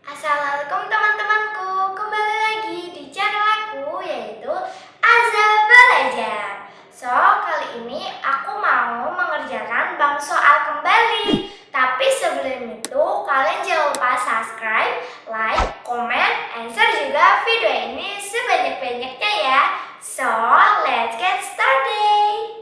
Assalamualaikum teman-temanku, kembali lagi di channel aku yaitu Azza Belajar. Kali ini aku mau mengerjakan bank soal kembali. Tapi sebelum itu kalian jangan lupa subscribe, like, comment, and share juga video ini sebanyak-banyaknya ya. Let's get started.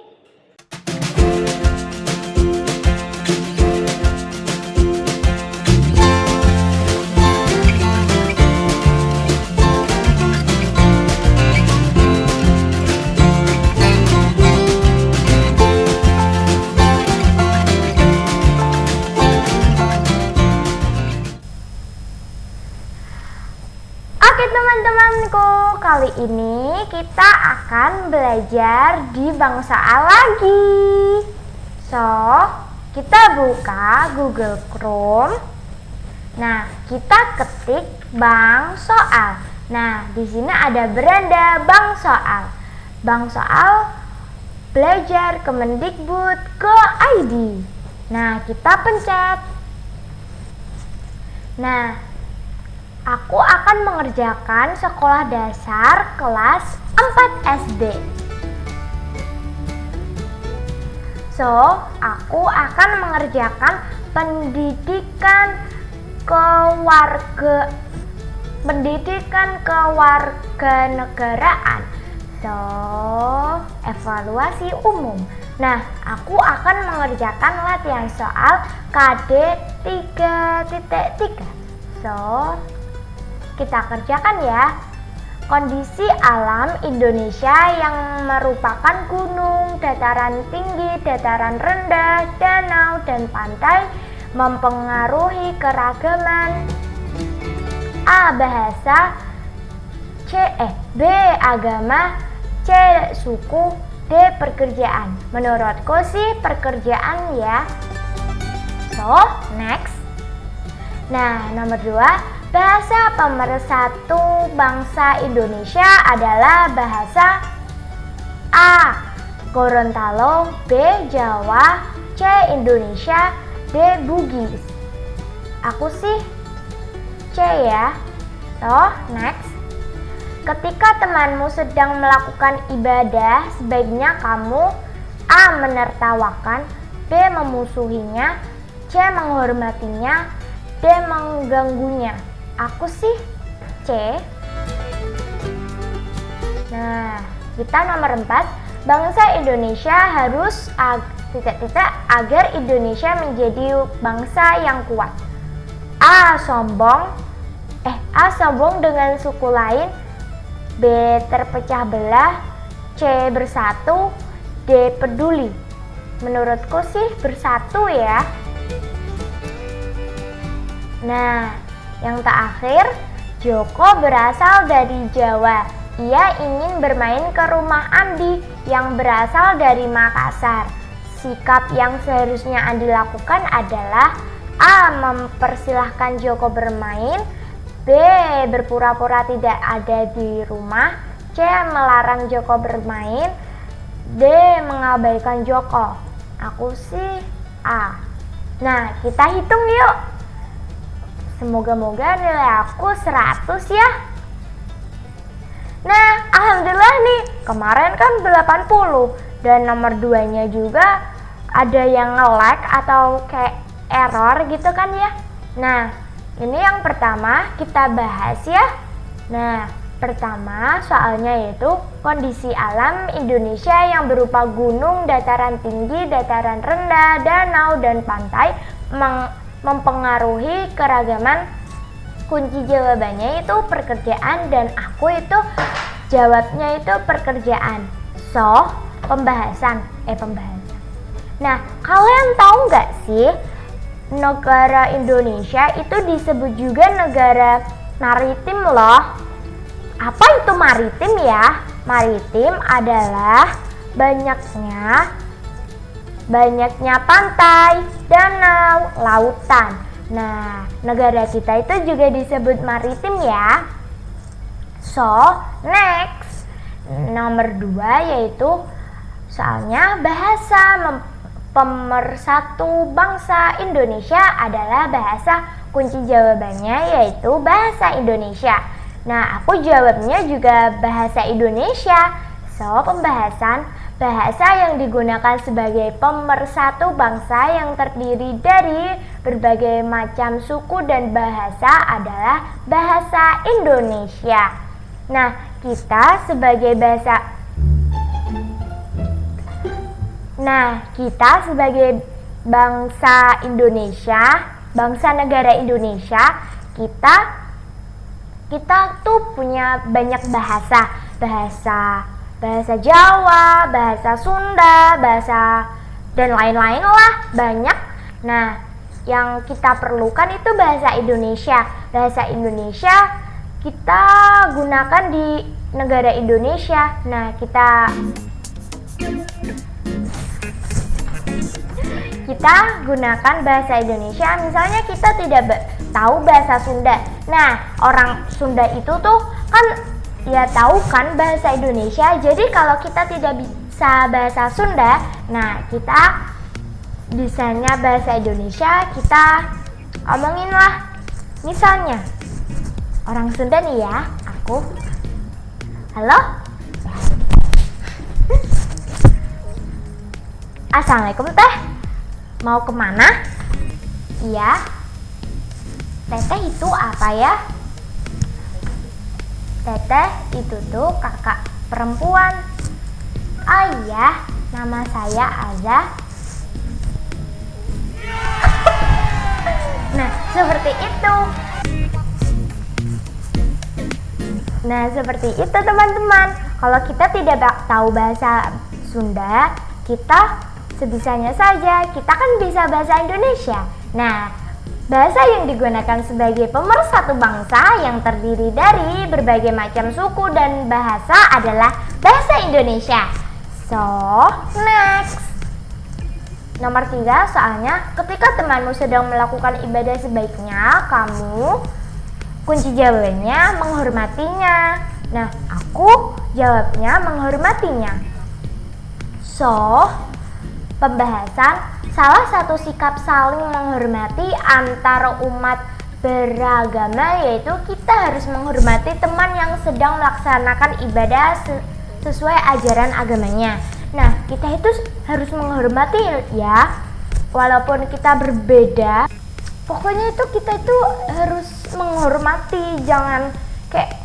Oke teman-temanku, kali ini kita akan belajar di bank soal lagi. Kita buka Google Chrome. Nah, kita ketik bank soal. Nah, di sini ada beranda bank soal. Bank soal belajar Kemendikbud.go.id. Nah, kita pencet. Nah, aku akan mengerjakan sekolah dasar kelas 4 SD. Aku akan mengerjakan pendidikan kewarganegaraan. Evaluasi umum. Nah, aku akan mengerjakan latihan soal KD 3.3. Kita kerjakan ya. Kondisi alam Indonesia yang merupakan gunung, dataran tinggi, dataran rendah, danau, dan pantai mempengaruhi keragaman A. Bahasa, B. Agama, C. Suku, D. Pekerjaan. Menurutku sih pekerjaan ya. Next. Nah, nomor 2. Bahasa pemersatu bangsa Indonesia adalah bahasa A. Gorontalo, B. Jawa, C. Indonesia, D. Bugis. Aku sih C ya. Next. Ketika temanmu sedang melakukan ibadah, sebaiknya kamu A. menertawakan, B. memusuhinya, C. menghormatinya, D. mengganggunya. Aku sih C. Nah, kita nomor 4. Bangsa Indonesia harus agar Indonesia menjadi bangsa yang kuat. A. Sombong dengan suku lain, B. terpecah belah, C. bersatu, D. peduli. Menurutku sih bersatu ya. Nah, yang terakhir, Joko berasal dari Jawa. Ia ingin bermain ke rumah Andi yang berasal dari Makassar. Sikap yang seharusnya Andi lakukan adalah A. mempersilahkan Joko bermain, B. berpura-pura tidak ada di rumah, C. melarang Joko bermain, D. mengabaikan Joko. Aku sih A. Nah, kita hitung yuk. Semoga-moga nilai aku 100 ya. Nah, alhamdulillah nih, kemarin kan 80 dan nomor 2-nya juga ada yang nge-lag atau kayak error gitu kan ya. Nah, ini yang pertama kita bahas ya. Nah, pertama soalnya yaitu kondisi alam Indonesia yang berupa gunung, dataran tinggi, dataran rendah, danau, dan pantai mempengaruhi keragaman. Kunci jawabannya itu pekerjaan dan aku itu jawabnya itu pekerjaan. Pembahasan. Nah, kalian tahu nggak sih negara Indonesia itu disebut juga negara maritim loh. Apa itu maritim ya? Maritim adalah banyaknya pantai, danau, lautan. Nah, negara kita itu juga disebut maritim ya. Next. Nomor 2 yaitu soalnya bahasa pemersatu bangsa Indonesia adalah bahasa kunci jawabannya yaitu bahasa Indonesia. Nah, aku jawabnya juga bahasa Indonesia. So, pembahasan bahasa yang digunakan sebagai pemersatu bangsa yang terdiri dari berbagai macam suku dan bahasa adalah bahasa Indonesia. Nah, kita sebagai bangsa Indonesia, bangsa negara Indonesia, kita tuh punya banyak bahasa Jawa, bahasa Sunda, dan lain-lain lah, banyak. Nah, yang kita perlukan itu bahasa Indonesia. Bahasa Indonesia kita gunakan di negara Indonesia. Nah, kita gunakan bahasa Indonesia. Misalnya kita tidak tahu bahasa Sunda. Nah, orang Sunda itu tuh kan ya tahu kan bahasa Indonesia. Jadi kalau kita tidak bisa bahasa Sunda, nah kita bisanya bahasa Indonesia, kita omongin lah. Misalnya orang Sunda nih ya, aku, halo, Assalamualaikum teh, mau kemana? Iya, teteh itu apa ya? Teteh itu tuh kakak perempuan. Oh iya, nama saya Aza. Nah, seperti itu. Teman-teman. Kalau kita tidak tahu bahasa Sunda, kita sebisanya saja, kita kan bisa bahasa Indonesia. Nah, bahasa yang digunakan sebagai pemersatu bangsa yang terdiri dari berbagai macam suku dan bahasa adalah bahasa Indonesia. So, next. Nomor 3, soalnya ketika temanmu sedang melakukan ibadah sebaiknya kamu kunci jawabannya menghormatinya. Nah, aku jawabnya menghormatinya. So, pembahasan salah satu sikap saling menghormati antar umat beragama yaitu kita harus menghormati teman yang sedang melaksanakan ibadah sesuai ajaran agamanya. Nah, kita itu harus menghormati ya, walaupun kita berbeda. Pokoknya itu kita itu harus menghormati, jangan kayak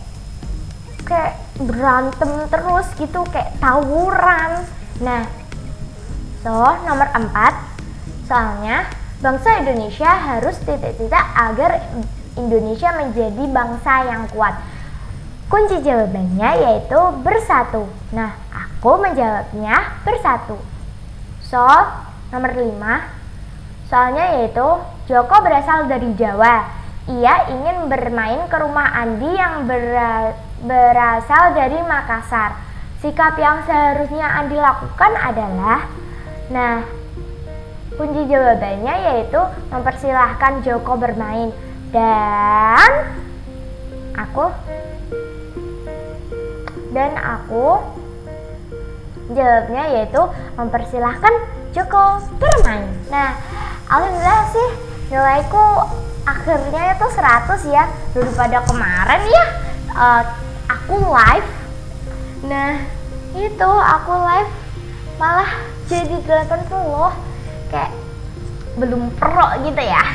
berantem terus gitu, kayak tawuran. Nah, nomor 4, soalnya bangsa Indonesia harus agar Indonesia menjadi bangsa yang kuat. Kunci jawabannya yaitu bersatu. Nah, aku menjawabnya bersatu. Nomor 5, soalnya yaitu Joko berasal dari Jawa. Ia ingin bermain ke rumah Andi yang berasal dari Makassar. Sikap yang seharusnya Andi lakukan adalah, nah, kunci jawabannya yaitu mempersilahkan Joko bermain. Dan aku jawabnya yaitu mempersilahkan Joko bermain. Nah, alhamdulillah sih nilaiku akhirnya itu 100 ya, daripada kemarin ya aku live. Nah, itu aku live malah jadi 80, kayak belum pro gitu ya.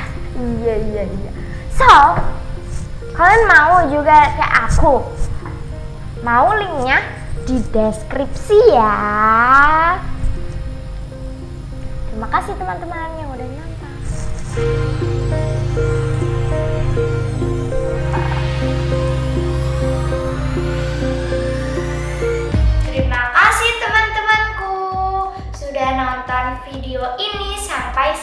Iya. So, kalian mau juga kayak aku? Mau linknya di deskripsi ya. Terima kasih teman-teman yang udah nonton. Terima kasih teman-temanku sudah nonton video ini sampai